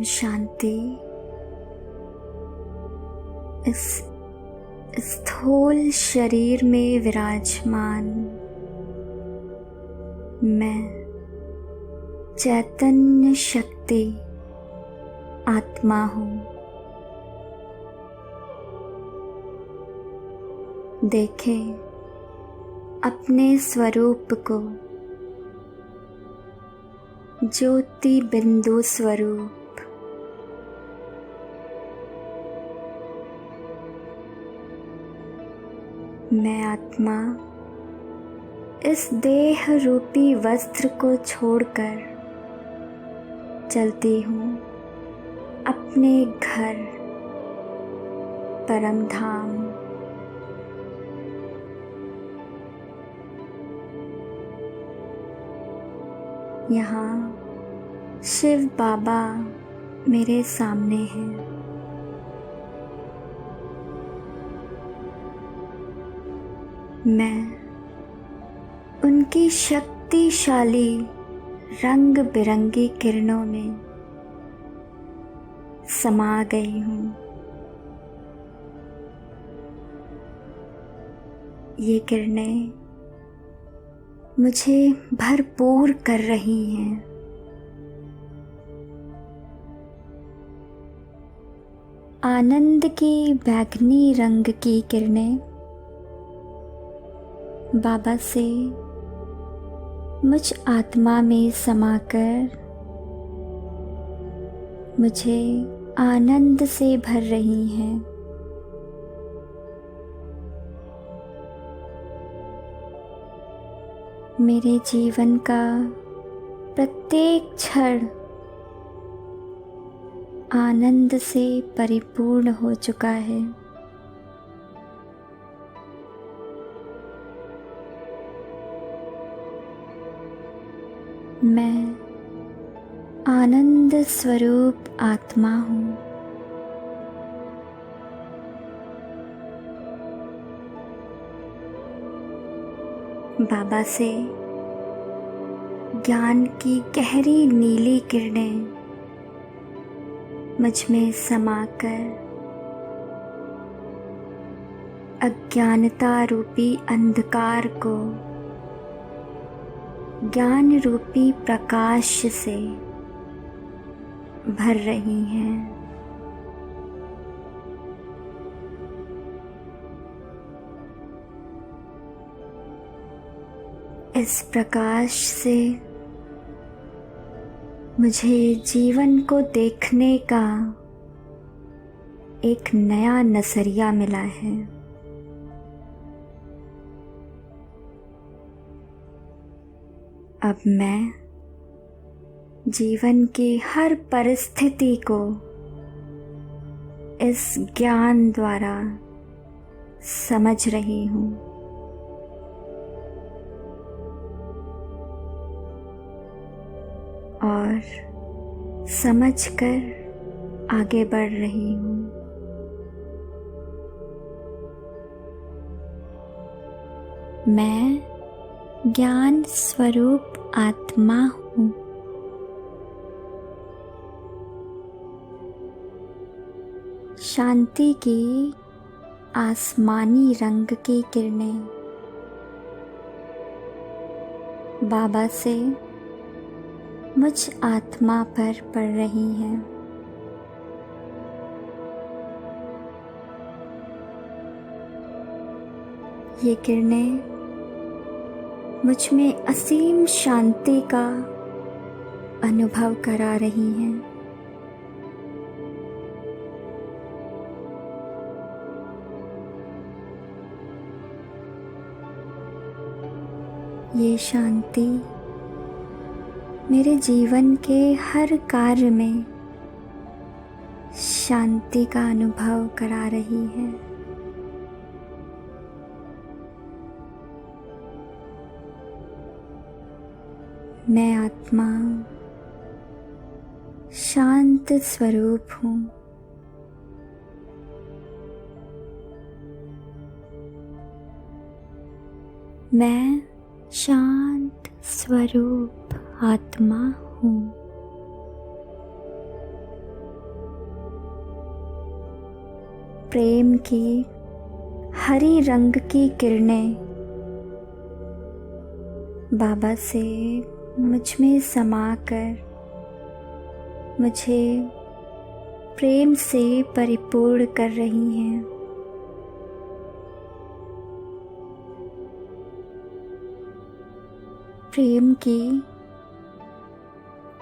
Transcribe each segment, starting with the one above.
शांति। इस स्थूल शरीर में विराजमान मैं चैतन्य शक्ति आत्मा हूँ। देखें अपने स्वरूप को, ज्योति बिंदु स्वरूप। मैं आत्मा इस देह रूपी वस्त्र को छोड़कर चलती हूँ अपने घर परम धाम। यहाँ शिव बाबा मेरे सामने हैं। मैं उनकी शक्तिशाली रंग बिरंगी किरणों में समा गई हूँ। ये किरणें मुझे भरपूर कर रही हैं। आनंद की बैंगनी रंग की किरणें बाबा से मुझ आत्मा में समाकर मुझे आनंद से भर रही हैं। मेरे जीवन का प्रत्येक क्षण आनंद से परिपूर्ण हो चुका है। मैं आनंद स्वरूप आत्मा हूँ। बाबा से ज्ञान की गहरी नीली किरणें मुझ में समाकर अज्ञानता रूपी अंधकार को ज्ञान रूपी प्रकाश से भर रही हैं। इस प्रकाश से मुझे जीवन को देखने का एक नया नजरिया मिला है। अब मैं जीवन की हर परिस्थिति को इस ज्ञान द्वारा समझ रही हूँ। और समझकर आगे बढ़ रही हूँ। मैं ज्ञान स्वरूप आत्मा हूँ। शांति की आसमानी रंग की किरणें बाबा से मुझ आत्मा पर पड़ रही हैं। ये किरणें मुझ में असीम शांति का अनुभव करा रही हैं। ये शांति मेरे जीवन के हर कार्य में शांति का अनुभव करा रही है। मैं आत्मा शांत स्वरूप हूँ। मैं शांत स्वरूप आत्मा हूँ। प्रेम की हरी रंग की किरणें बाबा से मुझ में समाकर मुझे प्रेम से परिपूर्ण कर रही हैं। प्रेम की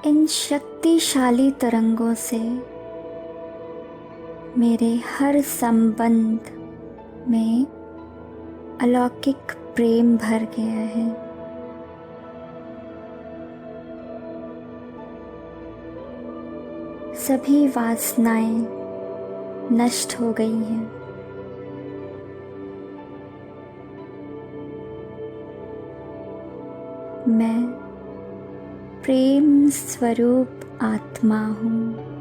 इन शक्तिशाली तरंगों से मेरे हर संबंध में अलौकिक प्रेम भर गया है। सभी वासनाएं नष्ट हो गई हैं। मैं प्रेम स्वरूप आत्मा हूँ।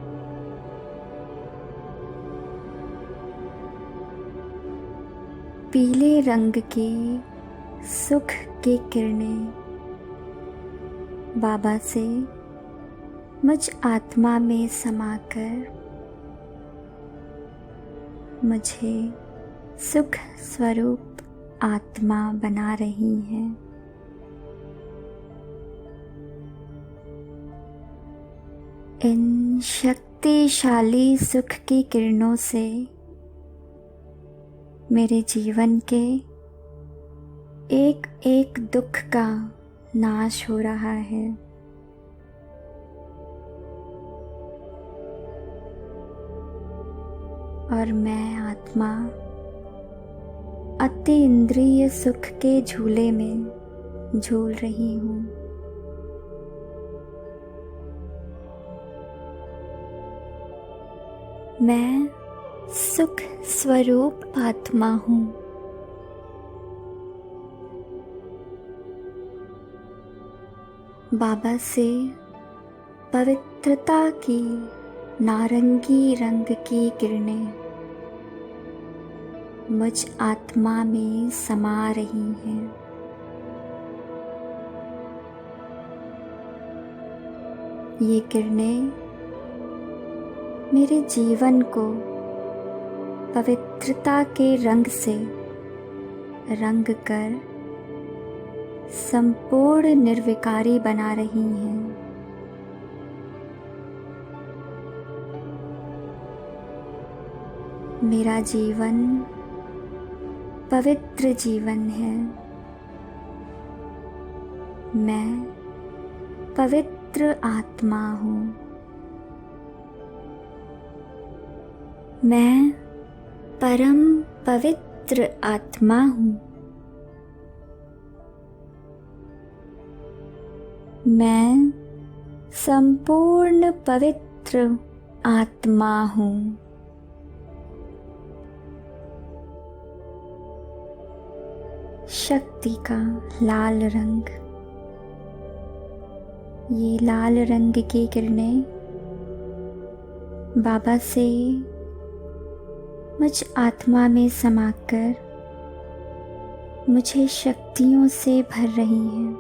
पीले रंग की सुख की किरणें बाबा से मुझ आत्मा में समाकर मुझे सुख स्वरूप आत्मा बना रही है। इन शक्तिशाली सुख की किरणों से मेरे जीवन के एक एक दुख का नाश हो रहा है। और मैं आत्मा अति इंद्रिय सुख के झूले में झूल रही हूँ। मैं सुख स्वरूप आत्मा हूँ। बाबा से पवित्रता की नारंगी रंग की किरणें मुझ आत्मा में समा रही हैं। ये किरणें मेरे जीवन को पवित्रता के रंग से रंग कर संपूर्ण निर्विकारी बना रही हैं। मेरा जीवन पवित्र जीवन है। मैं पवित्र आत्मा हूँ। मैं परम पवित्र आत्मा हूँ। मैं संपूर्ण पवित्र आत्मा हूँ। शक्ति का लाल रंग, ये लाल रंग की किरणें बाबा से मुझ आत्मा में समाकर मुझे शक्तियों से भर रही हैं।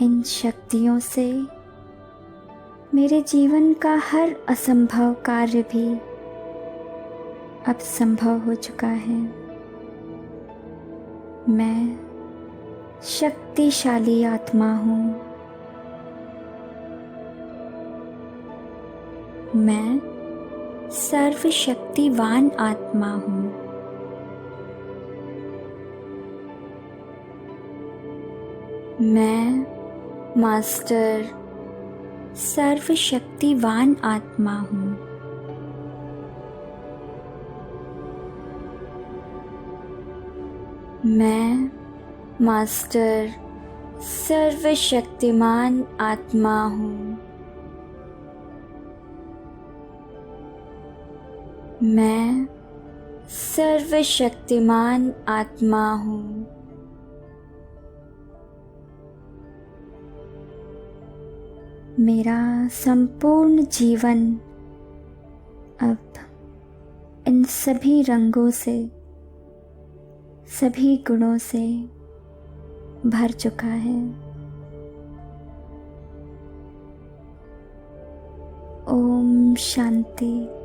इन शक्तियों से मेरे जीवन का हर असंभव कार्य भी अब संभव हो चुका है। मैं शक्तिशाली आत्मा हूँ। मैं सर्वशक्तिवान आत्मा हूँ। मैं मास्टर सर्वशक्तिवान आत्मा हूँ। मैं मास्टर सर्वशक्तिमान आत्मा हूँ। मैं सर्वशक्तिमान आत्मा हूँ। मेरा संपूर्ण जीवन अब इन सभी रंगों से, सभी गुणों से भर चुका है। ओम शांति।